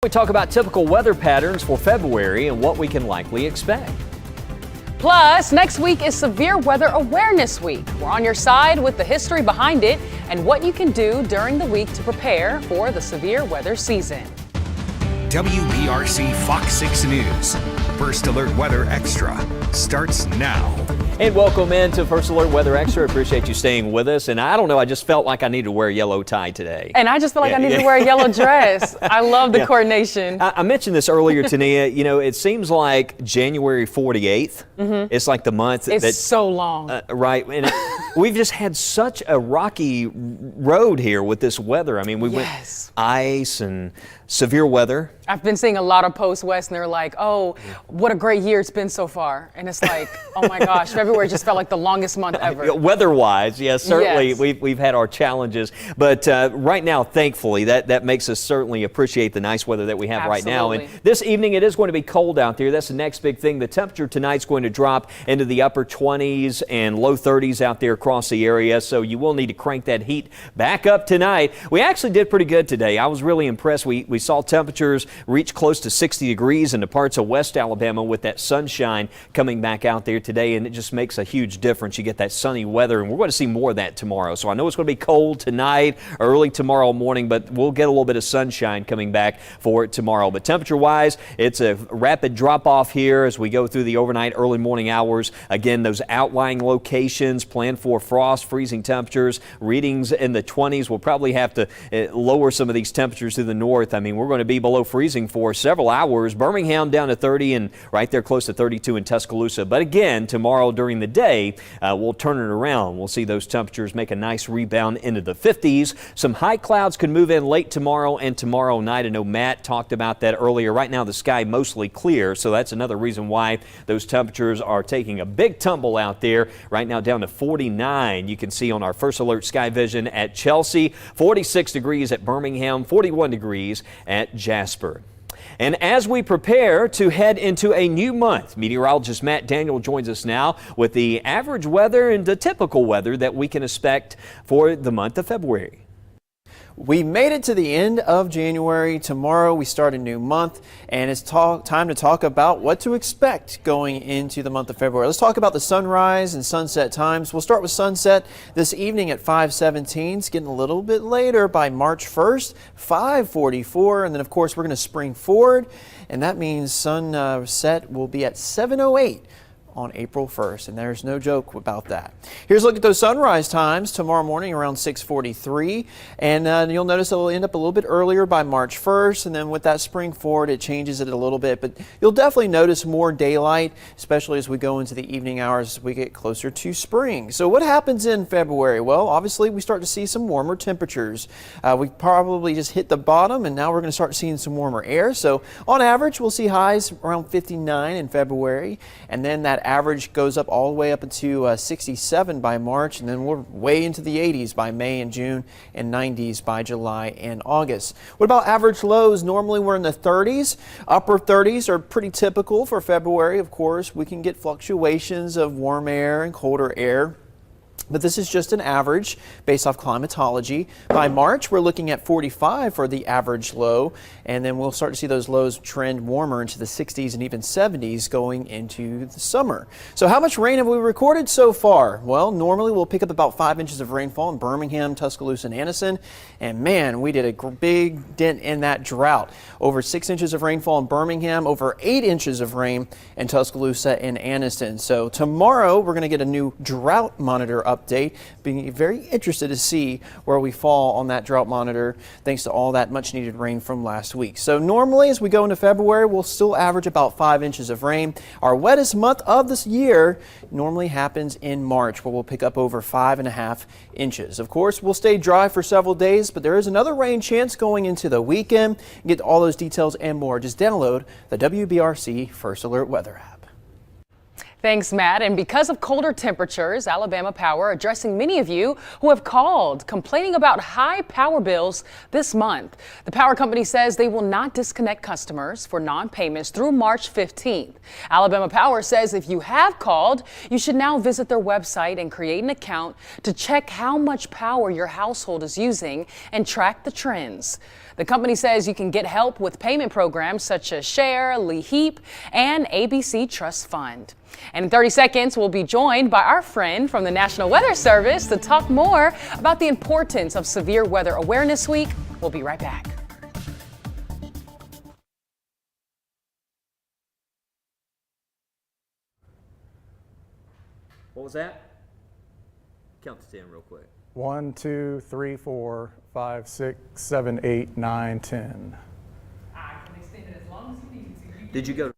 We talk about typical weather patterns for February and what we can likely expect. Plus, next week is Severe Weather Awareness Week. We're on your side with the history behind it and what you can do during the week to prepare for the severe weather season. WBRC Fox 6 News. First Alert Weather Extra starts now. And welcome into First Alert Weather Extra. Appreciate you staying with us. And I don't know, I just felt like I needed to wear a yellow tie today. And I just felt like I needed to wear a yellow dress. I love the coordination. I mentioned this earlier, Tania. You know, it seems like January 48th. It's like the month. It's so long. Right. And we've just had such a rocky road here with this weather. I mean, we went ice and severe weather. I've been seeing a lot of posts, Wes, and they're like, oh, what a great year it's been so far. And it's like, oh my gosh, February just felt like the longest month ever. Weather-wise, yes, certainly we've had our challenges. But right now, thankfully, that makes us certainly appreciate the nice weather that we have right now. And this evening, it is going to be cold out there. That's the next big thing. The temperature tonight's going to drop into the upper 20s and low 30s out there across the area. So you will need to crank that heat back up tonight. We actually did pretty good today. I was really impressed. We saw temperatures reach close to 60 degrees in the parts of West Alabama with that sunshine coming back out there today, and it just makes a huge difference. You get that sunny weather, and we're going to see more of that tomorrow. So I know it's going to be cold tonight, early tomorrow morning, but we'll get a little bit of sunshine coming back for it tomorrow. But temperature-wise, it's a rapid drop-off here as we go through the overnight, early morning hours. Again, those outlying locations plan for frost, freezing temperatures, readings in the 20s. We'll probably have to lower some of these temperatures to the north. I mean, we're going to be below freezing for several hours. Birmingham down to 30 and right there close to 32 in Tuscaloosa. But again, tomorrow during the day, we'll turn it around. We'll see those temperatures make a nice rebound into the 50s. Some high clouds could move in late tomorrow and tomorrow night. I know Matt talked about that earlier. Right now, the sky mostly clear, so that's another reason why those temperatures are taking a big tumble out there. Right now down to 49. You can see on our First Alert Sky Vision at Chelsea, 46 degrees at Birmingham, 41 degrees at Jasper. And as we prepare to head into a new month, meteorologist Matt Daniel joins us now with the average weather and the typical weather that we can expect for the month of February. We made it to the end of January. Tomorrow we start a new month, and it's time to talk about what to expect going into the month of February. Let's talk about the sunrise and sunset times. We'll start with sunset this evening at 5:17. It's getting a little bit later by March 1st, 5:44, and then of course we're going to spring forward, and that means sunset will be at 7:08. On April 1st, and there's no joke about that. Here's a look at those sunrise times tomorrow morning around 6:43, and you'll notice it'll end up a little bit earlier by March 1st, and then with that spring forward it changes it a little bit, but you'll definitely notice more daylight, especially as we go into the evening hours as we get closer to spring. So what happens in February? Well, obviously we start to see some warmer temperatures. We probably just hit the bottom, and now we're going to start seeing some warmer air. So on average we'll see highs around 59 in February, and then that average goes up all the way up into 67 by March, and then we're way into the 80s by May and June, and 90s by July and August. What about average lows? Normally we're in the 30s. Upper 30s are pretty typical for February. Of course, we can get fluctuations of warm air and colder air, but this is just an average based off climatology. By March, we're looking at 45 for the average low, and then we'll start to see those lows trend warmer into the 60s and even 70s going into the summer. So how much rain have we recorded so far? Well, normally we'll pick up about 5 inches of rainfall in Birmingham, Tuscaloosa, and Anniston, and man, we did a big dent in that drought. Over 6 inches of rainfall in Birmingham, over 8 inches of rain in Tuscaloosa and Anniston. So tomorrow, we're going to get a new drought monitor update. Being very interested to see where we fall on that drought monitor thanks to all that much needed rain from last week. So normally as we go into February, we'll still average about 5 inches of rain. Our wettest month of this year normally happens in March, where we'll pick up over 5.5 inches. Of course, we'll stay dry for several days, but there is another rain chance going into the weekend. Get all those details and more. Just download the WBRC First Alert Weather app. Thanks, Matt. And because of colder temperatures, Alabama Power addressing many of you who have called complaining about high power bills this month. The power company says they will not disconnect customers for non-payments through March 15th. Alabama Power says if you have called, you should now visit their website and create an account to check how much power your household is using and track the trends. The company says you can get help with payment programs such as Share, LEHEAP, and ABC Trust Fund. And in 30 seconds, we'll be joined by our friend from the National Weather Service to talk more about the importance of Severe Weather Awareness Week. We'll be right back. What was that? Count to 10 real quick. 1, 2, 3, 4, 5, 6, 7, 8, 9, 10. I can extend it as long as you need to. Did you go?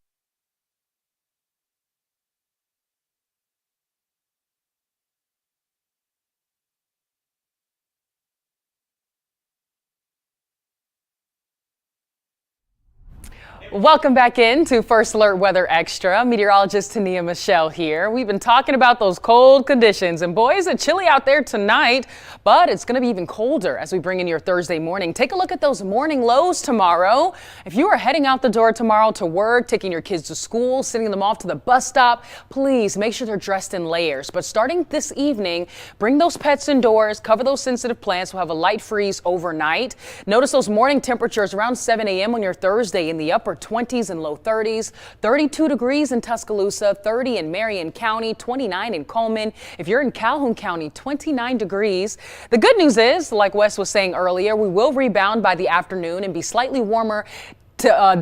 Welcome back in to First Alert Weather Extra. Meteorologist Tania Michelle here. We've been talking about those cold conditions, and boy, is it chilly out there tonight, but it's going to be even colder as we bring in your Thursday morning. Take a look at those morning lows tomorrow. If you are heading out the door tomorrow to work, taking your kids to school, sending them off to the bus stop, please make sure they're dressed in layers. But starting this evening, bring those pets indoors, cover those sensitive plants. We'll have a light freeze overnight. Notice those morning temperatures around 7 a.m. on your Thursday in the upper 20s and low 30s, 32 degrees in Tuscaloosa, 30 in Marion County, 29 in Coleman. If you're in Calhoun County, 29 degrees. The good news is, like Wes was saying earlier, we will rebound by the afternoon and be slightly warmer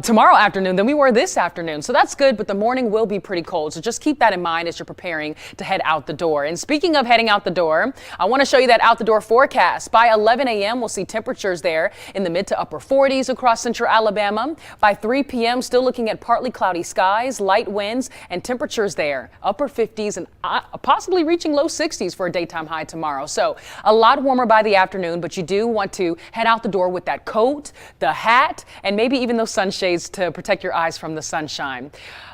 tomorrow afternoon than we were this afternoon. So that's good, but the morning will be pretty cold. So just keep that in mind as you're preparing to head out the door. And speaking of heading out the door, I want to show you that out the door forecast. By 11 a.m., we'll see temperatures there in the mid to upper 40s across central Alabama. By 3 p.m., still looking at partly cloudy skies, light winds, and temperatures there, upper 50s and possibly reaching low 60s for a daytime high tomorrow. So a lot warmer by the afternoon, but you do want to head out the door with that coat, the hat, and maybe even those sunshades to protect your eyes from the sunshine.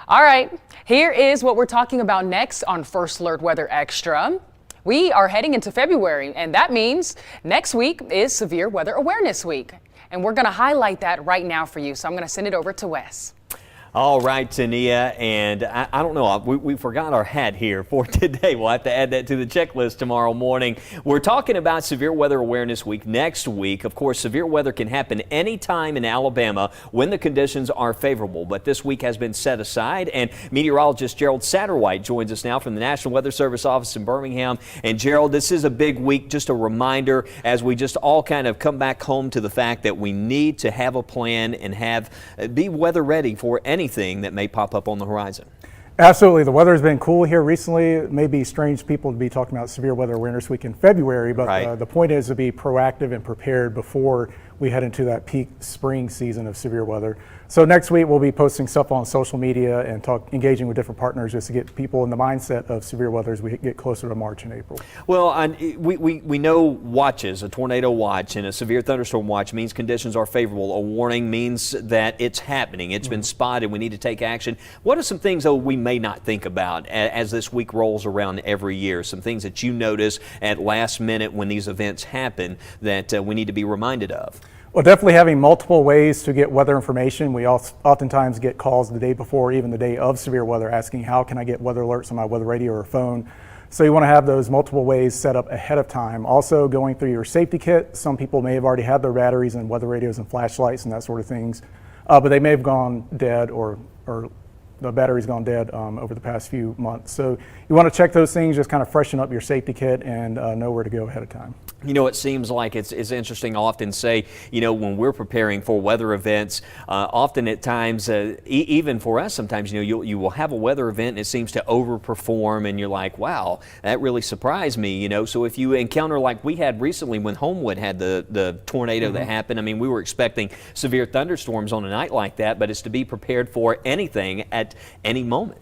All right, here is what we're talking about next on First Alert Weather Extra. We are heading into February, and that means next week is Severe Weather Awareness Week. And we're going to highlight that right now for you. So I'm going to send it over to Wes. All right, Tania, and I don't know, we forgot our hat here for today. We'll have to add that to the checklist tomorrow morning. We're talking about Severe Weather Awareness Week next week. Of course, severe weather can happen anytime in Alabama when the conditions are favorable, but this week has been set aside, and meteorologist Gerald Satterwhite joins us now from the National Weather Service office in Birmingham. And Gerald, this is a big week, just a reminder as we just all kind of come back home to the fact that we need to have a plan and be weather ready for anything that may pop up on the horizon. Absolutely. The weather has been cool here recently. It may be strange people to be talking about Severe Weather Awareness Week in February, but right. The point is to be proactive and prepared before we head into that peak spring season of severe weather. So next week we'll be posting stuff on social media and engaging with different partners just to get people in the mindset of severe weather as we get closer to March and April. Well, we know watches, a tornado watch and a severe thunderstorm watch means conditions are favorable. A warning means that it's happening. It's been spotted. We need to take action. What are some things, though, we may not think about as this week rolls around every year? Some things that you notice at last minute when these events happen that we need to be reminded of? Well, definitely having multiple ways to get weather information. We oftentimes get calls the day before, even the day of severe weather, asking how can I get weather alerts on my weather radio or phone. So you want to have those multiple ways set up ahead of time. Also going through your safety kit. Some people may have already had their batteries and weather radios and flashlights and that sort of things, but they may have gone dead or the battery's gone dead over the past few months. So you want to check those things, just kind of freshen up your safety kit and know where to go ahead of time. You know, it seems like it's interesting. I often say, when we're preparing for weather events, often at times, even for us sometimes, you will have a weather event and it seems to overperform and you're like, wow, that really surprised me, So if you encounter like we had recently when Homewood had the tornado that happened, I mean, we were expecting severe thunderstorms on a night like that, but it's to be prepared for anything at any moment.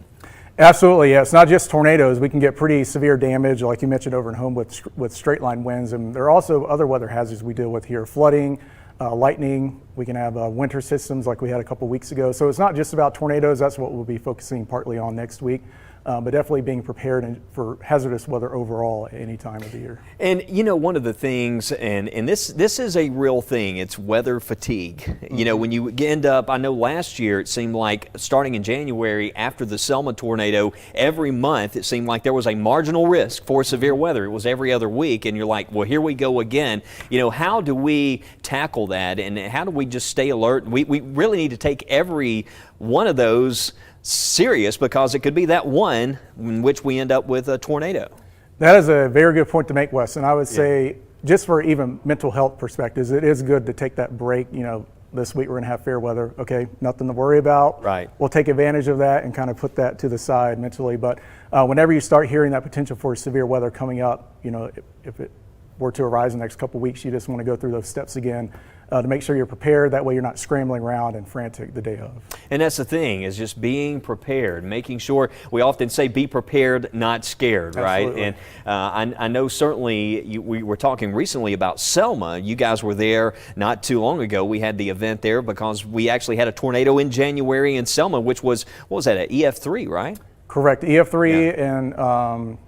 Absolutely, yeah. It's not just tornadoes. We can get pretty severe damage, like you mentioned, over in Homewood with straight line winds. And there are also other weather hazards we deal with here: flooding, lightning. We can have winter systems like we had a couple weeks ago. So it's not just about tornadoes. That's what we'll be focusing partly on next week. but definitely being prepared for hazardous weather overall at any time of the year. And you know, one of the things, and this is a real thing, it's weather fatigue. You know, when you end up, I know last year it seemed like starting in January after the Selma tornado, every month it seemed like there was a marginal risk for severe weather. It was every other week, and you're like, well, here we go again. You know, how do we tackle that, and how do we just stay alert? We really need to take every one of those serious, because it could be that one in which we end up with a tornado. That is a very good point to make, Wes. And I would say, just for even mental health perspectives, it is good to take that break. You know, this week we're going to have fair weather. Okay, nothing to worry about. Right. We'll take advantage of that and kind of put that to the side mentally. But whenever you start hearing that potential for severe weather coming up, you know, if it were to arise in the next couple of weeks, you just want to go through those steps again to make sure you're prepared. That way you're not scrambling around and frantic the day of. And that's the thing, is just being prepared, making sure. We often say be prepared, not scared, right? Absolutely. And I know certainly we were talking recently about Selma. You guys were there not too long ago. We had the event there because we actually had a tornado in January in Selma, which was, what was that, an EF3, right? Correct, EF3, and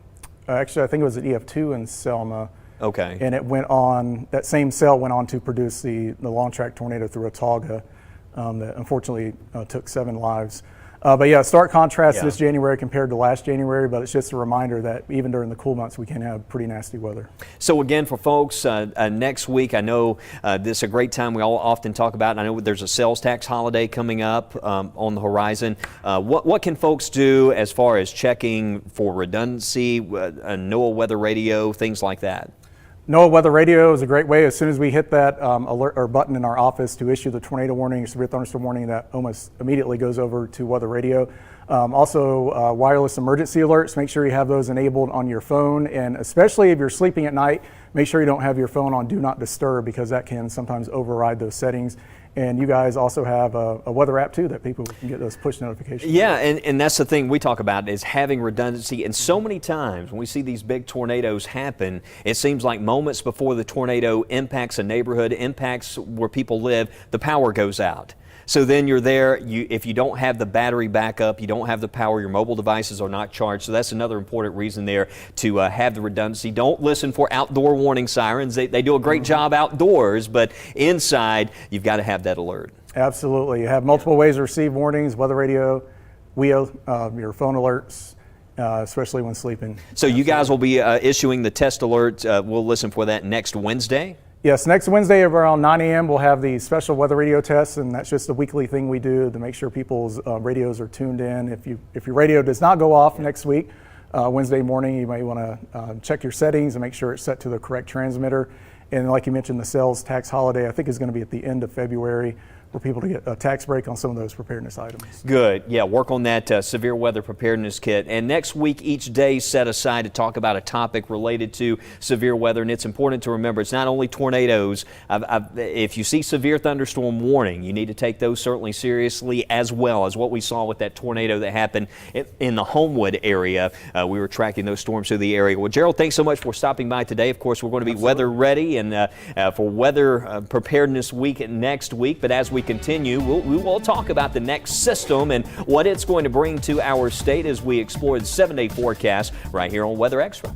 actually I think it was an EF2 in Selma. Okay. And it went on, that same cell went on to produce the long track tornado through Autauga that unfortunately took 7 lives. But yeah, stark contrast this January compared to last January, but it's just a reminder that even during the cool months we can have pretty nasty weather. So again, for folks, next week, I know this is a great time we all often talk about, and I know there's a sales tax holiday coming up on the horizon. What can folks do as far as checking for redundancy, NOAA weather radio, things like that? NOAA Weather Radio is a great way. As soon as we hit that alert or button in our office to issue the tornado warning, severe thunderstorm warning, that almost immediately goes over to Weather Radio. Also, wireless emergency alerts, make sure you have those enabled on your phone, and especially if you're sleeping at night, make sure you don't have your phone on Do Not Disturb, because that can sometimes override those settings. And you guys also have a weather app too that people can get those push notifications. Yeah, and that's the thing we talk about, is having redundancy. And so many times when we see these big tornadoes happen, it seems like moments before the tornado impacts a neighborhood, impacts where people live, the power goes out. So then you're there, if you don't have the battery backup, you don't have the power, your mobile devices are not charged. So that's another important reason there to have the redundancy. Don't listen for outdoor warning sirens. They do a great job outdoors, but inside you've got to have that alert. Absolutely. You have multiple ways to receive warnings, weather radio, WEO, your phone alerts, especially when sleeping. So you guys will be issuing the test alert. We'll listen for that next Wednesday? Yes, next Wednesday around 9 a.m. we'll have the special weather radio test, and that's just a weekly thing we do to make sure people's radios are tuned in. If your radio does not go off next week, Wednesday morning, you may want to check your settings and make sure it's set to the correct transmitter. And like you mentioned, the sales tax holiday, I think, is going to be at the end of February, for people to get a tax break on some of those preparedness items. Good. Yeah, work on that severe weather preparedness kit. And next week, each day set aside to talk about a topic related to severe weather. And it's important to remember, it's not only tornadoes. If you see severe thunderstorm warning, you need to take those certainly seriously, as well as what we saw with that tornado that happened in the Homewood area. We were tracking those storms through the area. Well, Gerald, thanks so much for stopping by today. Of course, we're going to be weather ready and for weather preparedness week next week. But as we continue, we will talk about the next system and what it's going to bring to our state as we explore the 7-day forecast right here on Weather Extra.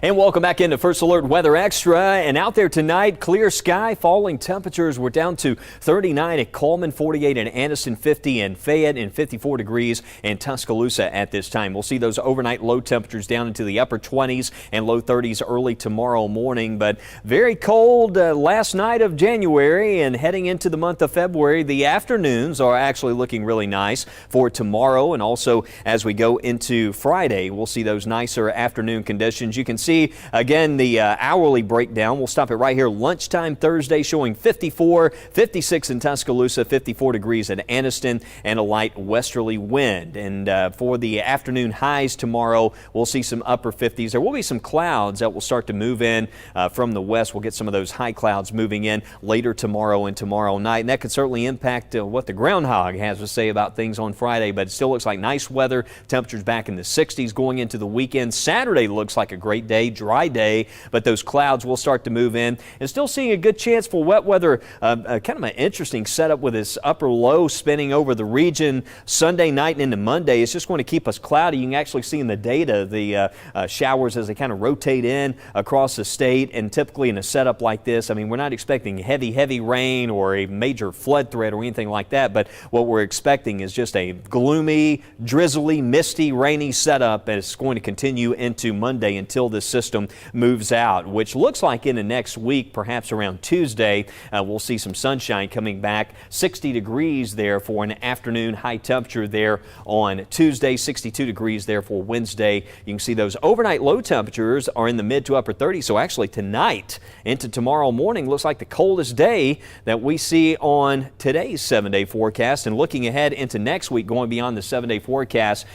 And welcome back into First Alert Weather Extra. And out there tonight, clear sky, falling temperatures. We're down to 39 at Coleman, 48 in Anniston, 50 in Fayette, and 54 degrees in Tuscaloosa at this time. We'll see those overnight low temperatures down into the upper 20s and low 30s early tomorrow morning. But very cold last night of January and heading into the month of February. The afternoons are actually looking really nice for tomorrow. And also as we go into Friday, we'll see those nicer afternoon conditions. You can see again the hourly breakdown. We'll stop it right here. Lunchtime Thursday showing 54, 56 in Tuscaloosa, 54 degrees at Anniston, and a light westerly wind. And for the afternoon highs tomorrow, we'll see some upper 50s. There will be some clouds that will start to move in from the west. We'll get some of those high clouds moving in later tomorrow and tomorrow night. And that could certainly impact what the groundhog has to say about things on Friday. But it still looks like nice weather. Temperatures back in the 60s going into the weekend. Saturday looks like a great day. Dry day, but those clouds will start to move in, and still seeing a good chance for wet weather. Kind of an interesting setup with this upper low spinning over the region Sunday night and into Monday. It's just going to keep us cloudy. You can actually see in the data the showers as they kind of rotate in across the state, and typically in a setup like this, I mean, we're not expecting heavy rain or a major flood threat or anything like that, but what we're expecting is just a gloomy, drizzly, misty, rainy setup, and it's going to continue into Monday until this system moves out, which looks like in the next week, perhaps around Tuesday, we'll see some sunshine coming back. 60 degrees there for an afternoon high temperature there on Tuesday, 62 degrees there for Wednesday. You can see those overnight low temperatures are in the mid to upper 30s. So actually tonight into tomorrow morning looks like the coldest day that we see on today's 7-day forecast. And looking ahead into next week, going beyond the 7-day forecast,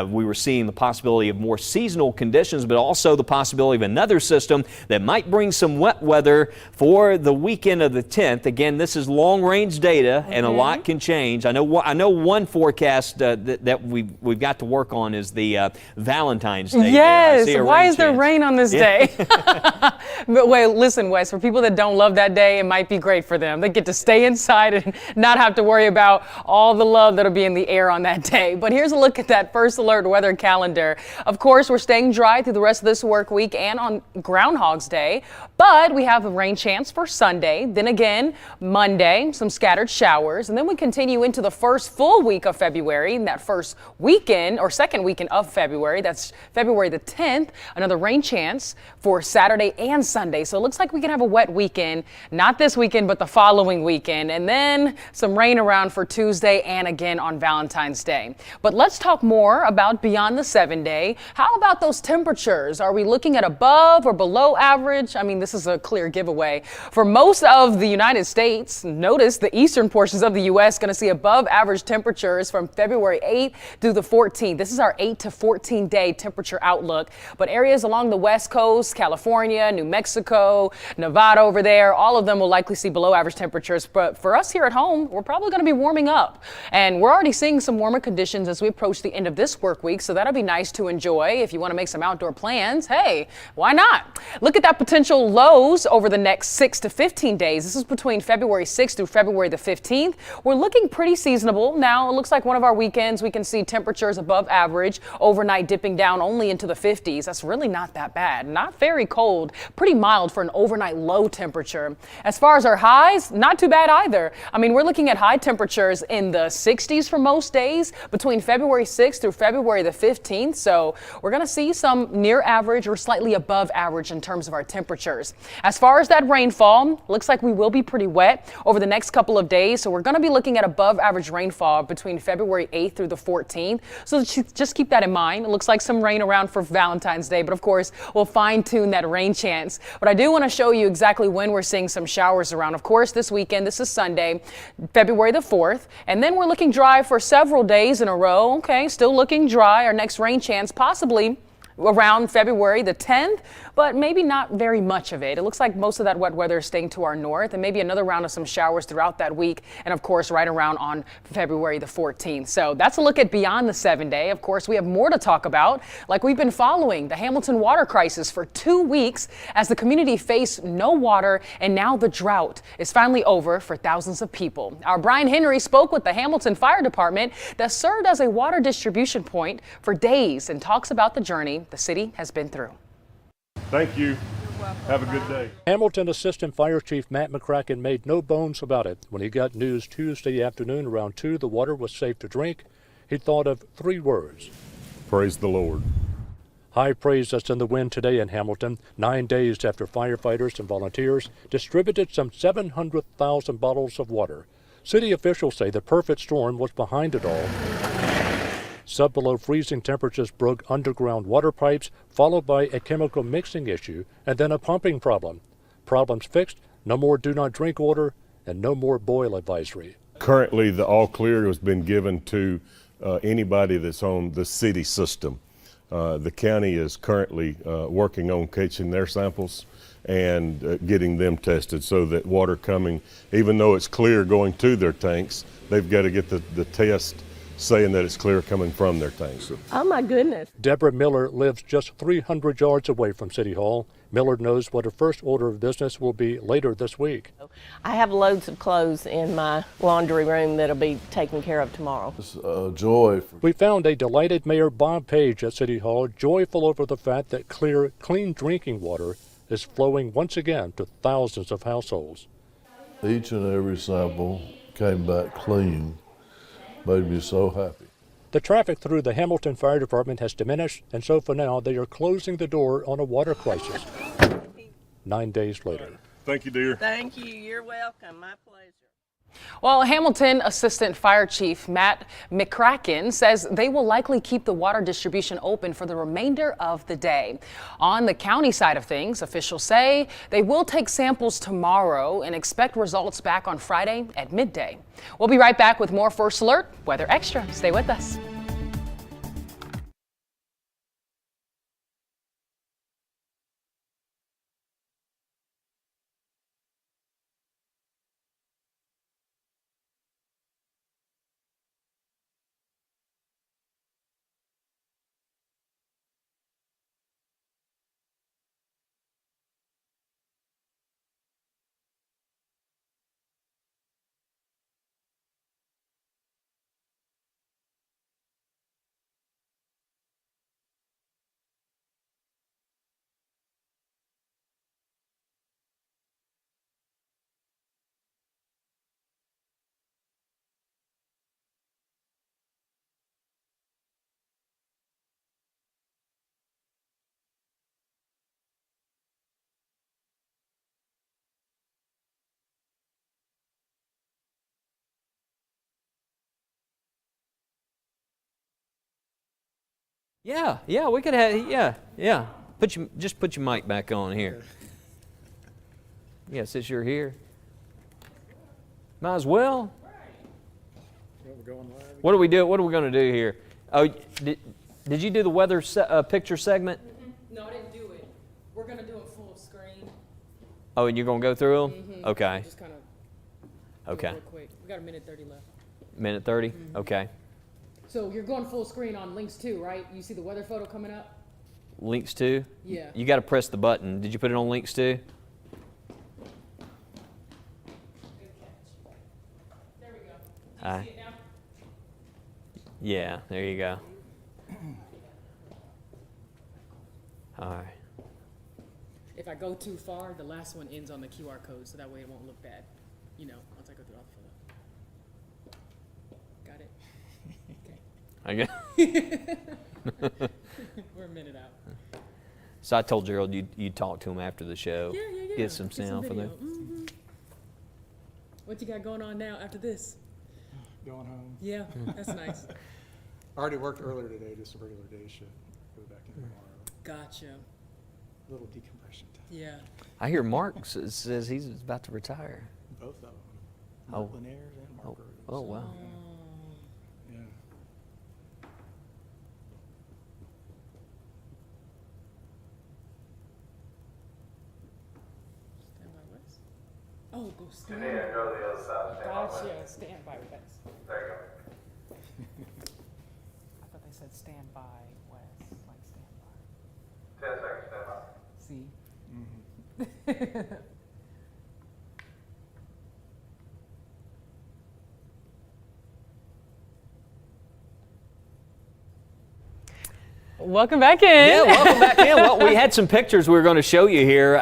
we were seeing the possibility of more seasonal conditions, but also the possibility of another system that might bring some wet weather for the weekend of the 10th. Again, this is long-range data, and a lot can change. I know one forecast that we've got to work on is the Valentine's Day. Yes. Why is there rain on this day? But wait, listen, Wes, for people that don't love that day, it might be great for them. They get to stay inside and not have to worry about all the love that'll be in the air on that day. But here's a look at that First Alert weather calendar. Of course, we're staying dry through the rest of this work week and on Groundhog's Day, but we have a rain chance for Sunday. Then again, Monday, some scattered showers, and then we continue into the first full week of February, and that first weekend or second weekend of February, that's February the 10th, another rain chance for Saturday and Sunday. So it looks like we can have a wet weekend, not this weekend, but the following weekend, and then some rain around for Tuesday and again on Valentine's Day. But let's talk more about beyond the 7-day. How about those temperatures? Are we looking at above or below average? I mean, this is a clear giveaway. For most of the United States, notice the eastern portions of the U.S. going to see above average temperatures from February 8th through the 14th. This is our 8 to 14 day temperature outlook. But areas along the West Coast, California, New Mexico, Nevada over there, all of them will likely see below average temperatures. But for us here at home, we're probably going to be warming up. And we're already seeing some warmer conditions as we approach the end of this work week. So that'll be nice to enjoy if you want to make some outdoor plans. Hey, why not? Look at that potential lows over the next 6 to 15 days. This is between February 6th through February the 15th. We're looking pretty seasonable. Now, it looks like one of our weekends we can see temperatures above average, overnight dipping down only into the 50s. That's really not that bad. Not very cold, pretty mild for an overnight low temperature. As far as our highs, not too bad either. I mean, we're looking at high temperatures in the 60s for most days between February 6th through February the 15th. So we're going to see some near average or slightly above average in terms of our temperatures. As far as that rainfall, looks like we will be pretty wet over the next couple of days. So we're going to be looking at above average rainfall between February 8th through the 14th. So just keep that in mind. It looks like some rain around for Valentine's Day, but of course we'll fine tune that rain chance. But I do want to show you exactly when we're seeing some showers around. Of course, this weekend, this is Sunday, February the 4th, and then we're looking dry for several days in a row. Okay, still looking dry. Our next rain chance possibly around February the 10th, but maybe not very much of it. It looks like most of that wet weather is staying to our north, and maybe another round of some showers throughout that week, and of course right around on February the 14th. So that's a look at beyond the 7-day. Of course, we have more to talk about, like we've been following the Hamilton water crisis for 2 weeks as the community faced no water, and now the drought is finally over for thousands of people. Our Brian Henry spoke with the Hamilton Fire Department that served as a water distribution point for days and talks about the journey the city has been through. Thank you. Have a good day. Hamilton Assistant Fire Chief Matt McCracken made no bones about it. When he got news Tuesday afternoon around 2 the water was safe to drink, he thought of 3 words. Praise the Lord. High praise that's in the wind today in Hamilton, 9 days after firefighters and volunteers distributed some 700,000 bottles of water. City officials say the perfect storm was behind it all. Sub-below freezing temperatures broke underground water pipes, followed by a chemical mixing issue and then a pumping problem. Problems fixed, no more do not drink order and no more boil advisory. Currently, the all clear has been given to anybody that's on the city system. The county is currently working on catching their samples and getting them tested so that water coming, even though it's clear going to their tanks, they've got to get the test saying that it's clear coming from their tanks. Oh my goodness. Deborah Miller lives just 300 yards away from City Hall. Miller knows what her first order of business will be later this week. I have loads of clothes in my laundry room that'll be taken care of tomorrow. It's joy. We found a delighted Mayor Bob Page at City Hall, joyful over the fact that clear, clean drinking water is flowing once again to thousands of households. Each and every sample came back clean. Made me so happy. The traffic through the Hamilton Fire Department has diminished, and so for now they are closing the door on a water crisis. 9 days later. Thank you, dear. Thank you. You're welcome. My pleasure. Well, Hamilton Assistant Fire Chief Matt McCracken says they will likely keep the water distribution open for the remainder of the day. On the county side of things, officials say they will take samples tomorrow and expect results back on Friday at midday. We'll be right back with more First Alert Weather Extra. Stay with us. Yeah, we could have, yeah. Just put your mic back on here. Yeah, since you're here. Might as well. What do we do? What are we going to do here? Oh, did you do the weather picture segment? No, I didn't do it. We're going to do it full screen. Oh, and you're going to go through them? Okay. Just kind of Okay. real quick. We got a minute 30 left. Minute 30? Okay. So you're going full screen on links too, right? You see the weather photo coming up? Links to? Yeah. You got to press the button. Did you put it on links to? There we go. Do you see it now? Yeah, there you go. All right. If I go too far, the last one ends on the QR code, so that way it won't look bad. You know, once I go through all the photo. Got it? I guess. We're a minute out. So I told Gerald you'd talk to him after the show. Yeah. Get some sound for video. them. What you got going on now after this? Going home. Yeah, that's nice. I already worked earlier today, just a regular day shift. Go back in tomorrow. Gotcha. A little decompression time. Yeah. I hear Mark says he's about to retire. Both of them. Oh. Mark Laniers and Mark Rose. Oh, wow. Yeah. Stand by West? Oh, go stand. Go to the other side. Gotcha. Stand by West. There you go. I thought they said stand by West, like stand by. 10 seconds, stand by. See? Welcome back in. Yeah, welcome back in. Well, we had some pictures we were going to show you here,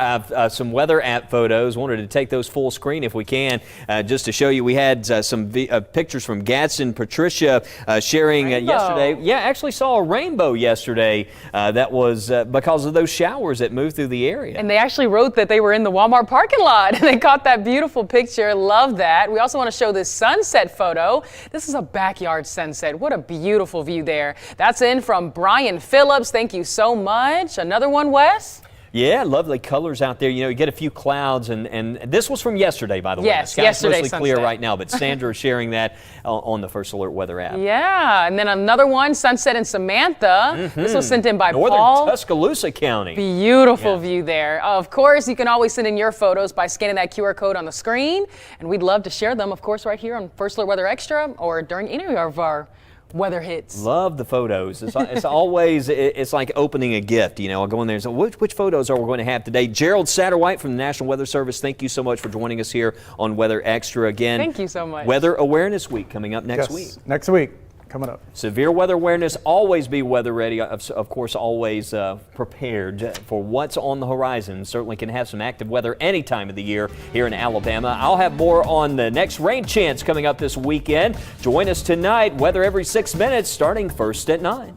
some weather app photos. Wanted to take those full screen if we can, just to show you. We had some pictures from Gadsden. Patricia sharing yesterday. Yeah, actually saw a rainbow yesterday. That was because of those showers that moved through the area. And they actually wrote that they were in the Walmart parking lot and they caught that beautiful picture. Love that. We also want to show this sunset photo. This is a backyard sunset. What a beautiful view there. That's in from Brian Phillips. Thank you so much. Another one, Wes? Yeah, lovely colors out there. You know, you get a few clouds, and this was from yesterday, by the way. Yes, the sky's yesterday's mostly clear sunset. right now, but Sandra is sharing that on the First Alert Weather app. Yeah, and then another one, sunset in Samantha. This was sent in by Northern Paul. Tuscaloosa County. Beautiful view there. Of course, you can always send in your photos by scanning that QR code on the screen, and we'd love to share them, of course, right here on First Alert Weather Extra or during any of our weather hits. Love the photos. It's always, it's like opening a gift. You know, I'll go in there and say, which photos are we going to have today? Gerald Satterwhite from the National Weather Service, thank you so much for joining us here on Weather Extra again. Thank you so much. Weather Awareness Week coming up next week. Next week. Coming up. Severe weather awareness, always be weather ready, of course, always prepared for what's on the horizon. Certainly can have some active weather any time of the year here in Alabama. I'll have more on the next rain chance coming up this weekend. Join us tonight, weather every 6 minutes, starting first at 9.